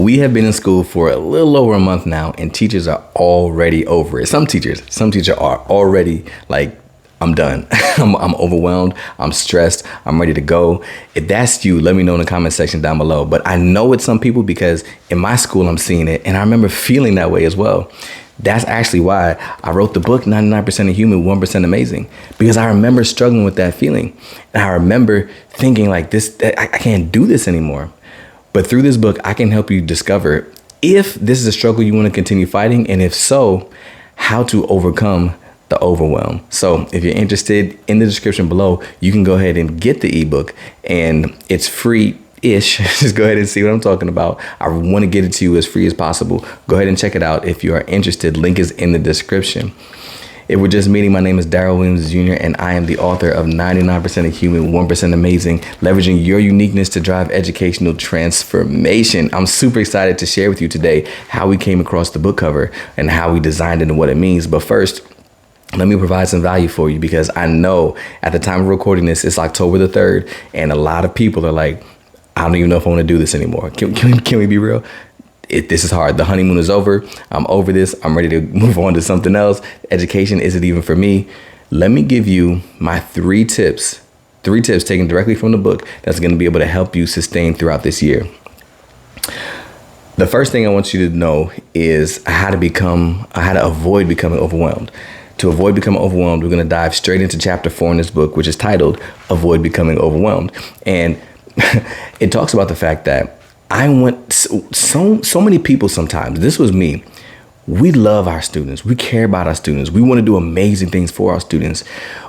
We have been in school for a little over a month now, and teachers are already over it. Some teachers are already like, I'm done. I'm overwhelmed. I'm stressed. I'm ready to go. If that's you, let me know in the comment section down below. But I know it's some people because in my school, I'm seeing it, and I remember feeling that way as well. That's actually why I wrote the book, 99% of Human, 1% Amazing, because I remember struggling with that feeling. And I remember thinking like I can't do this anymore. But through this book, I can help you discover if this is a struggle you want to continue fighting, and if so, how to overcome the overwhelm. So if you're interested, in the description below, you can go ahead and get the ebook, and it's free-ish. Just go ahead and see what I'm talking about. I want to get it to you as free as possible. Go ahead and check it out if you are interested. Link is in the description. If we're just meeting, my name is Daryl Williams Jr., and I am the author of 99% of Human, 1% Amazing, leveraging your uniqueness to drive educational transformation. I'm super excited to share with you today how we came across the book cover and how we designed it and what it means. But first, let me provide some value for you, because I know at the time of recording this, it's October the 3rd, and a lot of people are like, I don't even know if I want to do this anymore. Can we be real? This is hard. The honeymoon is over. I'm over this. I'm ready to move on to something else. Education isn't even for me. Let me give you my three tips taken directly from the book that's going to be able to help you sustain throughout this year. The first thing I want you to know is how to avoid becoming overwhelmed. To avoid becoming overwhelmed, we're going to dive straight into chapter 4 in this book, which is titled Avoid Becoming Overwhelmed. And it talks about the fact that I want so many people sometimes, this was me, we love our students. We care about our students. We want to do amazing things for our students.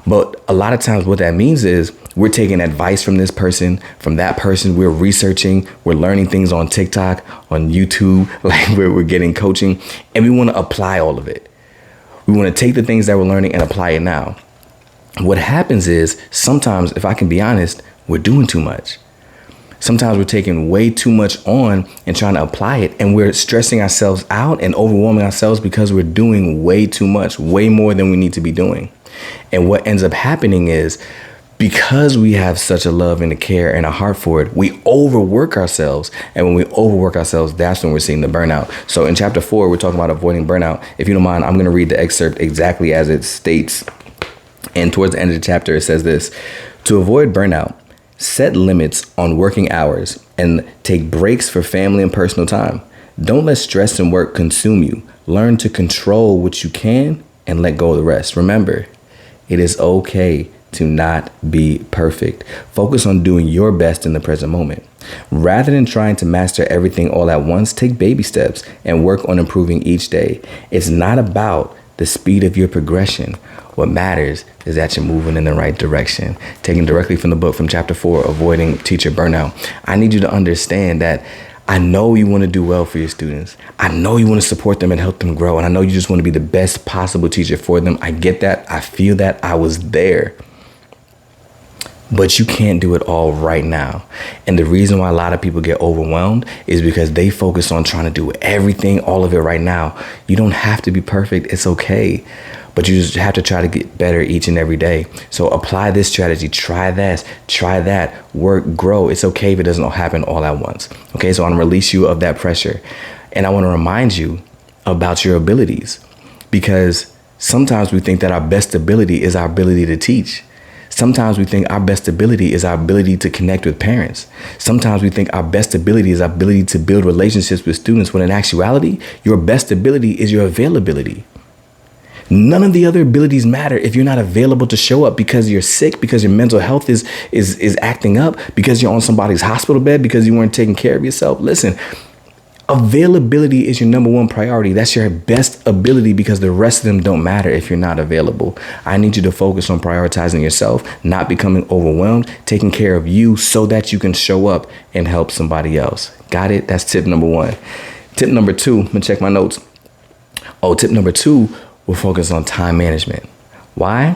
But a lot of times what that means is we're taking advice from this person, from that person. We're researching, we're learning things on TikTok, on YouTube, like we're getting coaching, and we want to apply all of it. We want to take the things that we're learning and apply it now. What happens is sometimes, if I can be honest, we're doing too much. Sometimes we're taking way too much on and trying to apply it, and we're stressing ourselves out and overwhelming ourselves because we're doing way too much, way more than we need to be doing. And what ends up happening is, because we have such a love and a care and a heart for it, we overwork ourselves. And when we overwork ourselves, that's when we're seeing the burnout. So in chapter 4, we're talking about avoiding burnout. If you don't mind, I'm going to read the excerpt exactly as it states. And towards the end of the chapter, it says this: to avoid burnout, set limits on working hours and take breaks for family and personal time. Don't let stress and work consume you. Learn to control what you can and let go of the rest. Remember, it is okay to not be perfect. Focus on doing your best in the present moment. Rather than trying to master everything all at once, take baby steps and work on improving each day. It's not about the speed of your progression. What matters is that you're moving in the right direction. Taken directly from the book, from chapter 4, Avoiding Teacher Burnout. I need you to understand that I know you want to do well for your students. I know you want to support them and help them grow. And I know you just want to be the best possible teacher for them. I get that. I feel that. I was there. But you can't do it all right now. And the reason why a lot of people get overwhelmed is because they focus on trying to do everything, all of it right now. You don't have to be perfect. It's okay. But you just have to try to get better each and every day. So apply this strategy. Try this, try that, work, grow. It's okay if it doesn't all happen all at once. Okay, so I want to release you of that pressure. And I want to remind you about your abilities, because sometimes we think that our best ability is our ability to teach. Sometimes we think our best ability is our ability to connect with parents. Sometimes we think our best ability is our ability to build relationships with students, when in actuality, your best ability is your availability. None of the other abilities matter if you're not available to show up because you're sick, because your mental health is acting up, because you're on somebody's hospital bed, because you weren't taking care of yourself. Listen, availability is your number one priority. That's your best ability, because the rest of them don't matter if you're not available. I need you to focus on prioritizing yourself, not becoming overwhelmed, taking care of you so that you can show up and help somebody else. Got it? That's tip number 1. Tip number 2, let me check my notes. Tip number 2, we'll focus on time management. Why?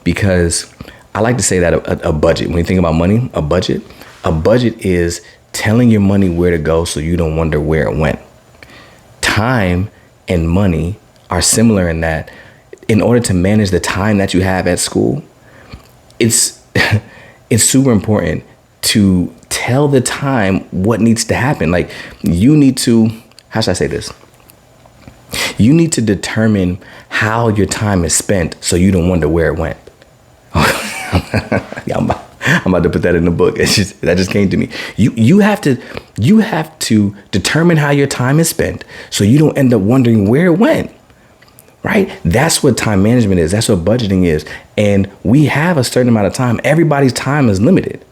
Because I like to say that a budget, when you think about money, a budget is telling your money where to go so you don't wonder where it went. Time and money are similar in that, in order to manage the time that you have at school, it's super important to tell the time what needs to happen. Like, you need to, how should I say this? You need to determine how your time is spent so you don't wonder where it went. Yeah, I'm about to put that in the book. That just came to me. You have to determine how your time is spent so you don't end up wondering where it went. Right? That's what time management is. That's what budgeting is. And we have a certain amount of time. Everybody's time is limited.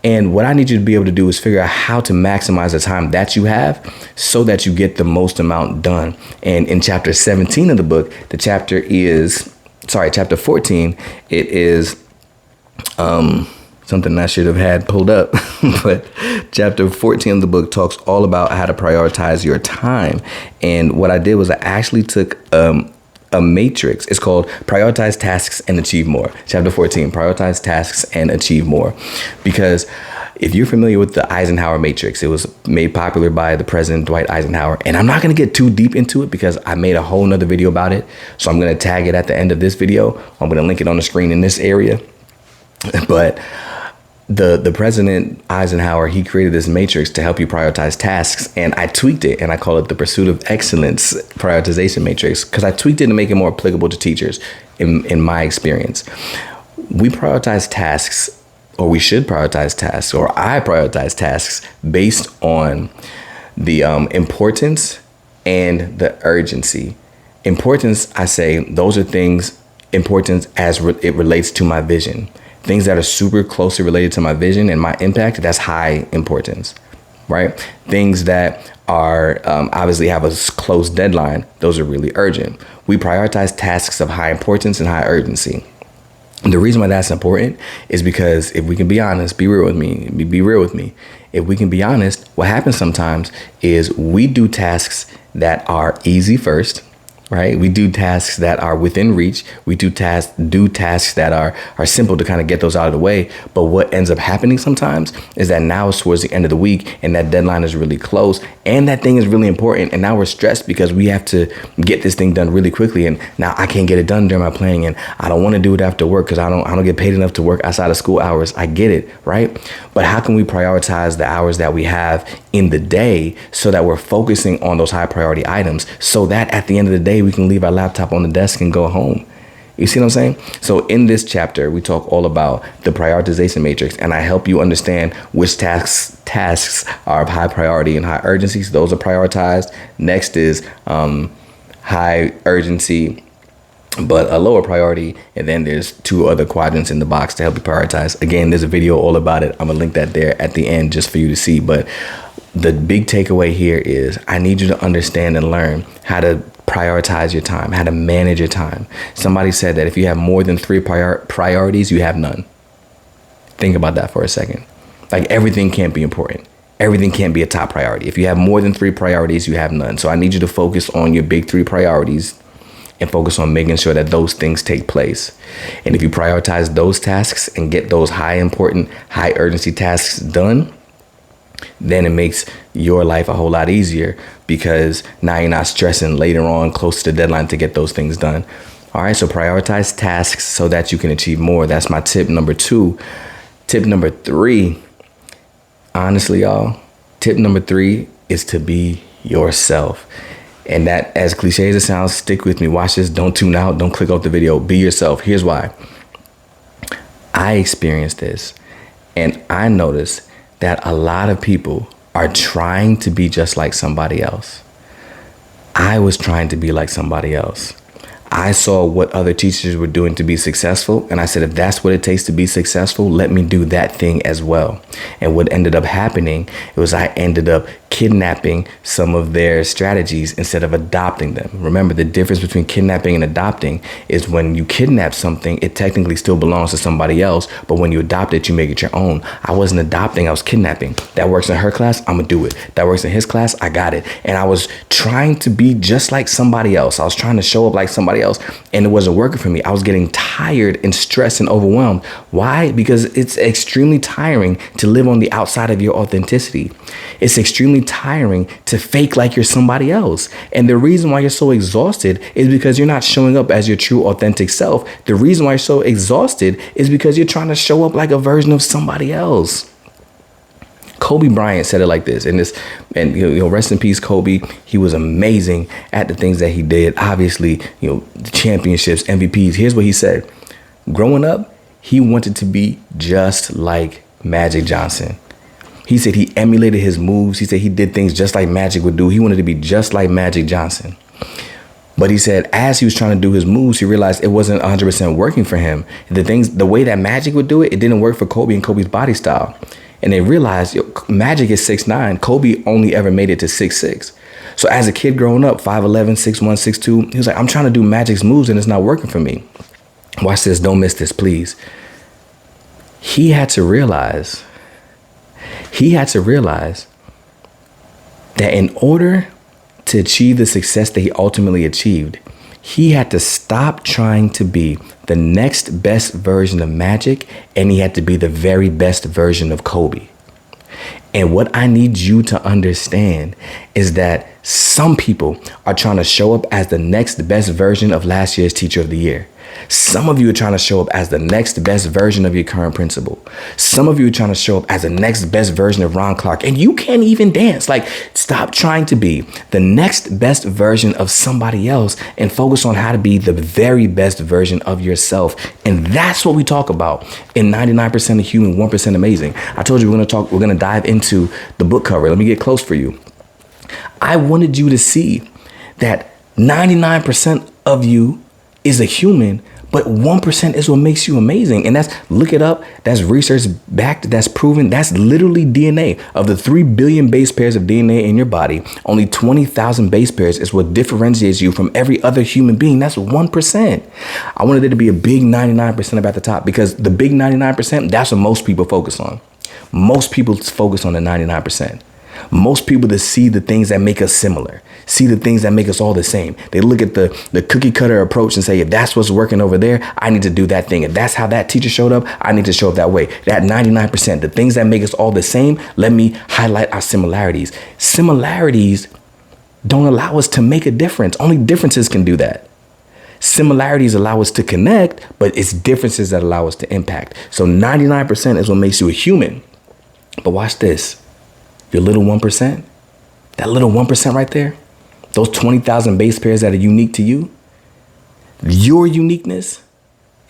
And what I need you to be able to do is figure out how to maximize the time that you have so that you get the most amount done. And in chapter 17 of the book, chapter 14, it is something I should have had pulled up. But chapter 14 of the book talks all about how to prioritize your time. And what I did was I actually took a matrix. It's called Prioritize Tasks and Achieve More. Chapter 14, Prioritize Tasks and Achieve More. Because if you're familiar with the Eisenhower matrix, it was made popular by the President Dwight Eisenhower. And I'm not going to get too deep into it because I made a whole nother video about it. So I'm going to tag it at the end of this video. I'm going to link it on the screen in this area. But the President Eisenhower, he created this matrix to help you prioritize tasks. And I tweaked it and I call it the Pursuit of Excellence prioritization matrix because I tweaked it to make it more applicable to teachers in my experience. We prioritize tasks, or we should prioritize tasks, or I prioritize tasks based on the importance and the urgency. Importance, I say, those are things, importance as it relates to my vision. Things that are super closely related to my vision and my impact, that's high importance, right? Things that are obviously have a close deadline, those are really urgent. We prioritize tasks of high importance and high urgency. And the reason why that's important is because if we can be honest, be real with me. If we can be honest, what happens sometimes is we do tasks that are easy first. Right? We do tasks that are within reach. We do tasks that are simple to kind of get those out of the way. But what ends up happening sometimes is that now it's towards the end of the week and that deadline is really close and that thing is really important. And now we're stressed because we have to get this thing done really quickly. And now I can't get it done during my planning and I don't want to do it after work because I don't get paid enough to work outside of school hours. I get it, right? But how can we prioritize the hours that we have in the day so that we're focusing on those high priority items so that at the end of the day, we can leave our laptop on the desk and go home. You see what I'm saying? So in this chapter, we talk all about the prioritization matrix, and I help you understand which tasks are of high priority and high urgency. So those are prioritized. Next is high urgency, but a lower priority. And then there's two other quadrants in the box to help you prioritize. Again, there's a video all about it. I'm gonna link that there at the end just for you to see. But the big takeaway here is I need you to understand and learn how to prioritize your time, how to manage your time. Somebody said that if you have more than 3 priorities, you have none. Think about that for a second. Like, everything can't be important. Everything can't be a top priority. If you have more than 3 priorities, you have none. So I need you to focus on your big 3 priorities and focus on making sure that those things take place. And if you prioritize those tasks and get those high important, high urgency tasks done, then it makes your life a whole lot easier because now you're not stressing later on close to the deadline to get those things done. All right, so prioritize tasks so that you can achieve more. That's my tip number 2. Tip number 3, honestly, y'all, tip number 3 is to be yourself. And that, as cliche as it sounds, stick with me. Watch this. Don't tune out. Don't click off the video. Be yourself. Here's why. I experienced this, and I noticed that a lot of people are trying to be just like somebody else. I was trying to be like somebody else. I saw what other teachers were doing to be successful. And I said, if that's what it takes to be successful, let me do that thing as well. And what ended up happening was I ended up kidnapping some of their strategies instead of adopting them. Remember, the difference between kidnapping and adopting is when you kidnap something, it technically still belongs to somebody else. But when you adopt it, you make it your own. I wasn't adopting, I was kidnapping. That works in her class, I'm gonna do it. That works in his class, I got it. And I was trying to be just like somebody else. I was trying to show up like somebody else, and it wasn't working for me. I was getting tired and stressed and overwhelmed. Why? Because it's extremely tiring to live on the outside of your authenticity. It's extremely tiring to fake like you're somebody else. And the reason why you're so exhausted is because you're not showing up as your true authentic self. The reason why you're so exhausted is because you're trying to show up like a version of somebody else. Kobe Bryant said it like this, and rest in peace, Kobe. He was amazing at the things that he did. Obviously, the championships, MVPs. Here's what he said. Growing up, he wanted to be just like Magic Johnson. He said he emulated his moves. He said he did things just like Magic would do. He wanted to be just like Magic Johnson. But he said as he was trying to do his moves, he realized it wasn't 100% working for him. The way that Magic would do it, it didn't work for Kobe and Kobe's body style. And they realized Magic is 6'9". Kobe only ever made it to 6'6". So as a kid growing up, 5'11", 6'1", 6'2", he was like, I'm trying to do Magic's moves and it's not working for me. Watch this. Don't miss this, please. He had to realize that in order to achieve the success that he ultimately achieved, he had to stop trying to be the next best version of Magic, and he had to be the very best version of Kobe. And what I need you to understand is that some people are trying to show up as the next best version of last year's Teacher of the Year. Some of you are trying to show up as the next best version of your current principal. Some of you are trying to show up as the next best version of Ron Clark, and you can't even dance. Like, stop trying to be the next best version of somebody else and focus on how to be the very best version of yourself. And that's what we talk about in 99% of Human, 1% Amazing. I told you we're going to dive into the book cover. Let me get close for you. I wanted you to see that 99% of you is a human, but 1% is what makes you amazing. And look it up. That's research backed. That's proven. That's literally DNA. Of the 3 billion base pairs of DNA in your body, only 20,000 base pairs is what differentiates you from every other human being. That's 1%. I wanted there to be a big 99% up at the top, because the big 99%, that's what most people focus on. Most people focus on the 99%. Most people that see the things that make us similar, see the things that make us all the same. They look at the cookie cutter approach and say, if that's what's working over there, I need to do that thing. If that's how that teacher showed up, I need to show up that way. That 99%, the things that make us all the same, let me highlight our similarities. Similarities don't allow us to make a difference. Only differences can do that. Similarities allow us to connect, but it's differences that allow us to impact. So 99% is what makes you a human. But watch this. Your little 1%, that little 1% right there, those 20,000 base pairs that are unique to you, your uniqueness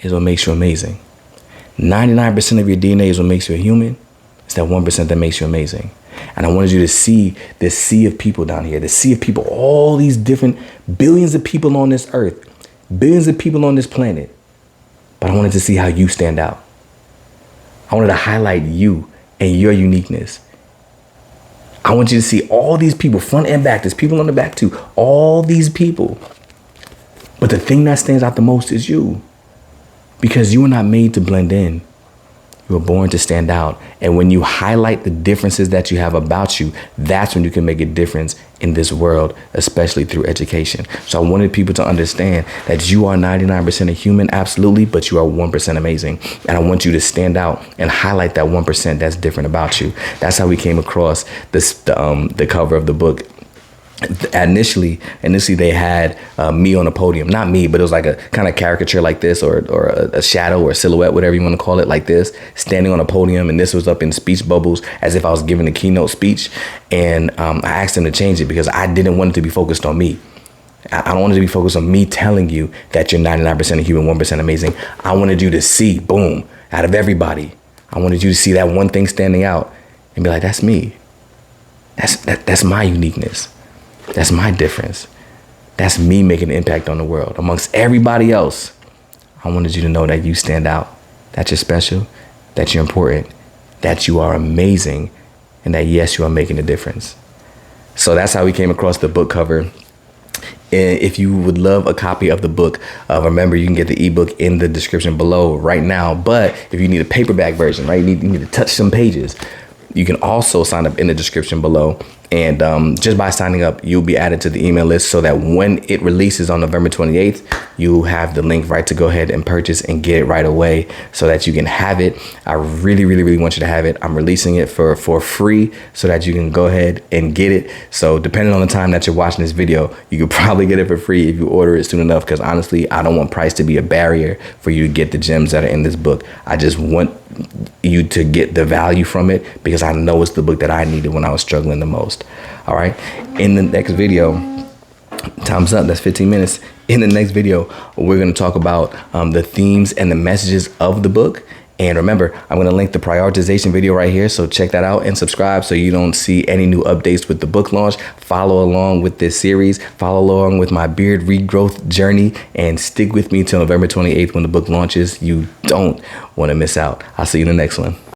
is what makes you amazing. 99% of your DNA is what makes you a human. It's that 1% that makes you amazing. And I wanted you to see this sea of people down here, the sea of people, all these different billions of people on this earth, billions of people on this planet. But I wanted to see how you stand out. I wanted to highlight you and your uniqueness. I want you to see all these people, front and back. There's people on the back too. All these people. But the thing that stands out the most is you. Because you were not made to blend in. You were born to stand out. And when you highlight the differences that you have about you, that's when you can make a difference in this world, especially through education. So I wanted people to understand that you are 99% a human, absolutely, but you are 1% amazing. And I want you to stand out and highlight that 1% that's different about you. That's how we came across the cover of the book. Initially they had me on a podium, not me, but it was like a kind of caricature like this, or a shadow or a silhouette, whatever you want to call it, like this, standing on a podium. And this was up in speech bubbles as if I was giving a keynote speech. And I asked them to change it because I didn't want it to be focused on me. I don't want it to be focused on me telling you that you're 99% a human, 1% amazing. I wanted you to see, boom, out of everybody, I wanted you to see that one thing standing out and be like, that's me. That's my uniqueness. That's my difference. That's me making an impact on the world. Amongst everybody else, I wanted you to know that you stand out, that you're special, that you're important, that you are amazing, and that, yes, you are making a difference. So that's how we came across the book cover. And if you would love a copy of the book, remember, you can get the ebook in the description below right now. But if you need a paperback version, right, you need to touch some pages, you can also sign up in the description below And just by signing up, you'll be added to the email list so that when it releases on November 28th, you have the link right to go ahead and purchase and get it right away so that you can have it. I really, really, really want you to have it. I'm releasing it for free so that you can go ahead and get it. So depending on the time that you're watching this video, you could probably get it for free if you order it soon enough, because honestly, I don't want price to be a barrier for you to get the gems that are in this book. I just want you to get the value from it because I know it's the book that I needed when I was struggling the most. All right. In the next video, time's up. That's 15 minutes. In the next video, we're going to talk about the themes and the messages of the book. And remember, I'm going to link the prioritization video right here. So check that out and subscribe so you don't see any new updates with the book launch. Follow along with this series. Follow along with my beard regrowth journey and stick with me till November 28th when the book launches. You don't want to miss out. I'll see you in the next one.